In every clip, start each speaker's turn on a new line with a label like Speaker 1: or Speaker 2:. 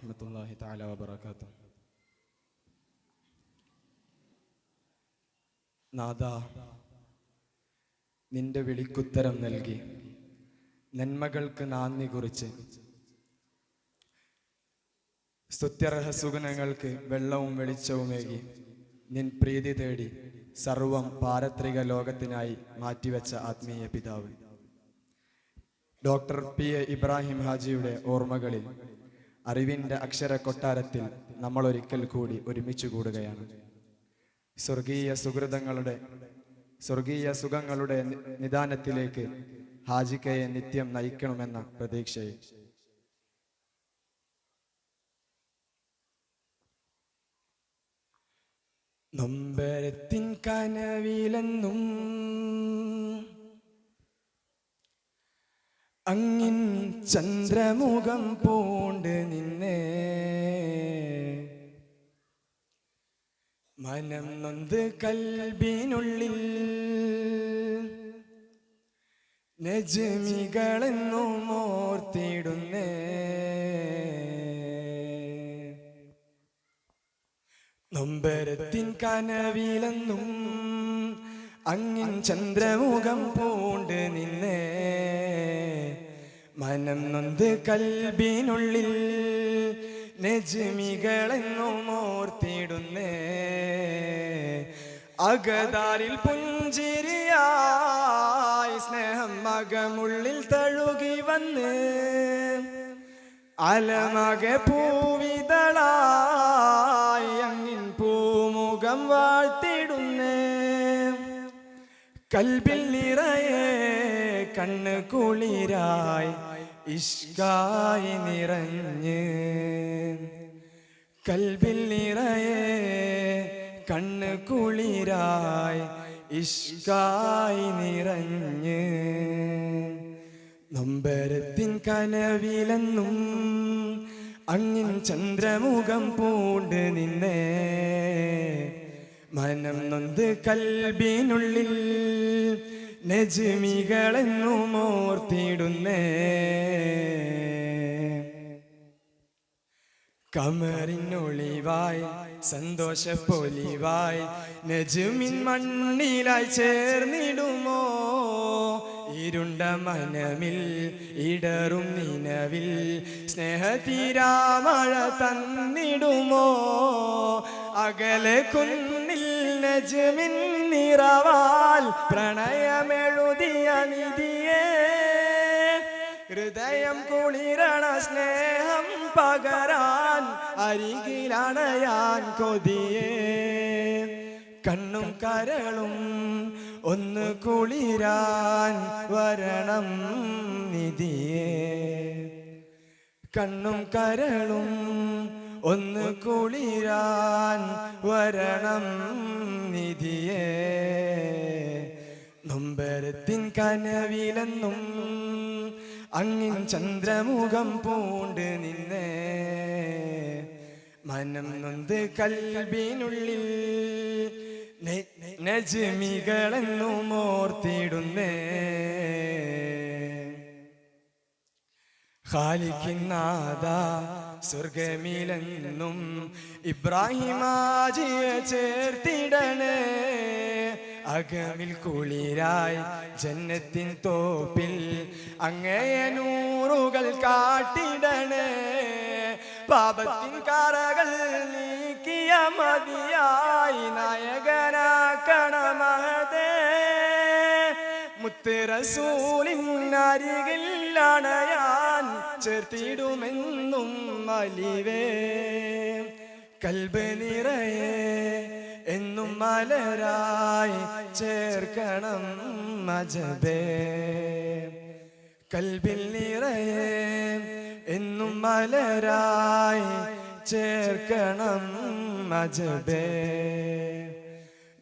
Speaker 1: വറഹ്മത്തുള്ളാഹി തആല വബറകാതുഹു. നാദാ, നിന്റെ വിളിക്കുത്തരം നൽകി നന്മകൾക്ക് നാന്ദി കുറിച്ച് സ്തുത്യർഹ സുഗുണങ്ങൾക്ക് വെള്ളവും വെളിച്ചവുമേകി നിൻ പ്രീതി തേടി സർവം പാരത്രിക ലോകത്തിനായി മാറ്റിവെച്ച ആത്മീയ പിതാവ് ഡോക്ടർ P.A. ഇബ്രാഹിം ഹാജിയുടെ ഓർമ്മകളിൽ അറിവിൻ്റെ അക്ഷര കൊട്ടാരത്തിൽ നമ്മൾ ഒരിക്കൽ കൂടി ഒരുമിച്ച് കൂടുകയാണ്. സ്വർഗീയ സുഖങ്ങളുടെ നിദാനത്തിലേക്ക് ഹാജിക്കയെ നിത്യം നയിക്കണമെന്ന പ്രതീക്ഷയിൽ നൊമ്പരത്തിൻ കനവിലെന്നും അങ്ങിൻ ചന്ദ്രമുഖം പൂണ്ട് നിന്നെ മനം നൊന്ത് കൽബിനുള്ളിൽ നജ്മികളെന്നും ഓർത്തിടുന്നേ. നൊമ്പരത്തിൻ കനവിലെന്നും അങ്ങിൻ ചന്ദ്രമുഖം പൂണ്ട് നിന്നെ മനം നൊന്ത് കൽബിനുള്ളിൽ നജ്മികളെന്നും ഓർത്തിടുന്നേ. അകതാരിൽ പുഞ്ചിരിയായി സ്നേഹം മകമുള്ളിൽ തഴുകി വന്ന് അലമകെ പൂവിതളായി അങ്ങിൻ പൂമുഖം വാഴ്ത്തിടുന്നേ. കൽബിൽ നിറയെ കണ്ണ് കുളിരായി ഇഷ്കായി നിറഞ്ഞ് കൽബിൽ നിറയെ കണ്ണ് കുളിരായി ഇഷ്കായി നിറഞ്ഞ് നൊമ്പരത്തിൻ കനവിലെന്നും അങ്ങിൻ ചന്ദ്രമുഖം പൂണ്ട് നിന്നെ മനം നൊന്ത് കൽബിനുള്ളിൽ നജ്മികളെന്നും ഓർത്തിടുന്നേ. കമറിനൊളിവായി സന്തോഷപ്പൊലിവായി നജ്മിൻ മണ്ണിലായി ചേർന്നിടുമോ. ഇരുണ്ട മനമിൽ ഇടറും നിലവിൽ സ്നേഹതീരാമഴ തന്നിടുമോ. അകലെ കുന്നിൽ നജ്മിൻ നിറവാൽ പ്രണയമെഴുതിയ നിധിയേ. ഹൃദയം കുളിരണ സ്നേഹം പകരാൻ അരികിലണയാൻ കൊതിയേ. കണ്ണും കരളും ഒന്ന് കുളിരാൻ വരണം നിധിയേ. കണ്ണും കരളും ഒന്ന് കുളിരാൻ വരണം നിധിയേ. നൊമ്പരത്തിൻ കനവിലെന്നും അങ്ങിൻ ചന്ദ്രമുഖം പൂണ്ട് നിന്നെ മനം നൊന്ത് കൽബിനുള്ളിൽ നജ്മികളെന്നും ഓർത്തിടുന്നേ. ഖാലിഖിനാദാ സ്വർഗമിലെന്നും ഇബ്രാഹിമാജിയെ ചേർത്തിടണേ. അകമിൽ കുളിരായി ജന്നത്തിൻ തോപ്പിൽ അങ്ങയെ നൂറുകൾ കാട്ടിടണേ. പാപത്തിൻ കറകൾ നീക്കിയ മതിയായി നായകനാക്കണമഹദേ. മുത്ത് റസൂലിൻ അരികിൽ അണയാൻ ചേർത്തിടുമെന്നും അലിവേ. കൽബ് നിറയെ എന്നും മലരായി ചേർക്കണം മജബേ. കൽബിൽ നിറയെ എന്നും മലരായി ചേർക്കണം മജബേ.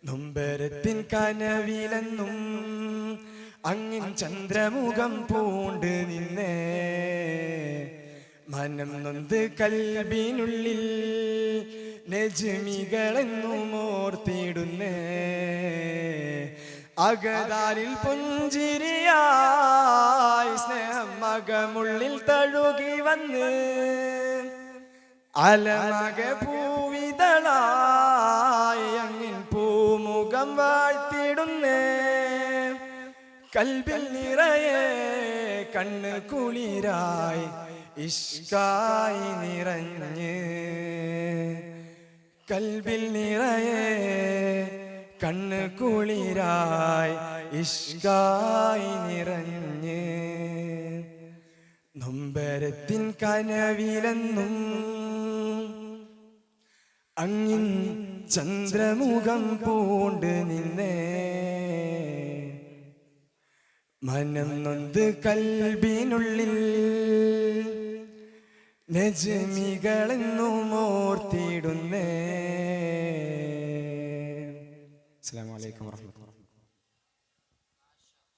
Speaker 1: നൊമ്പരത്തിൻ കനവിലെന്നും അങ്ങിൻ ചന്ദ്രമുഖം പൂണ്ട് നിന്നെ മനം നൊന്ത് കൽബിനുള്ളിൽ നജ്മികളെന്നും ഓർത്തിടുന്നേ. അകതാരിൽ പുഞ്ചിരിയായി സ്നേഹം മകമുള്ളിൽ തഴുകി വന്ന് അലമകെ പൂവിതളായി അങ്ങിൻ പൂമുഖം വാഴ്ത്തിടുന്നേ കൽബിൽ നിറയെ കണ്ണ് കുളിരായി ഇഷ്കായി നിറഞ്ഞ് കൽബിൽ നിറയെ കണ്ണ് കുളിരായി ഇഷ്കായി നിറഞ്ഞ് നൊമ്പരത്തിൻ കനവിലെന്നും അങ്ങിൻ ചന്ദ്രമുഖം പൂണ്ട് നിന്നേ മനം നൊന്ത് കൽബിനുള്ളിൽ നജ്മികളെന്നും ഓർത്തിടുന്നേ. അസ്സലാമു അലൈക്കും വറഹ്മത്തുള്ളാഹി.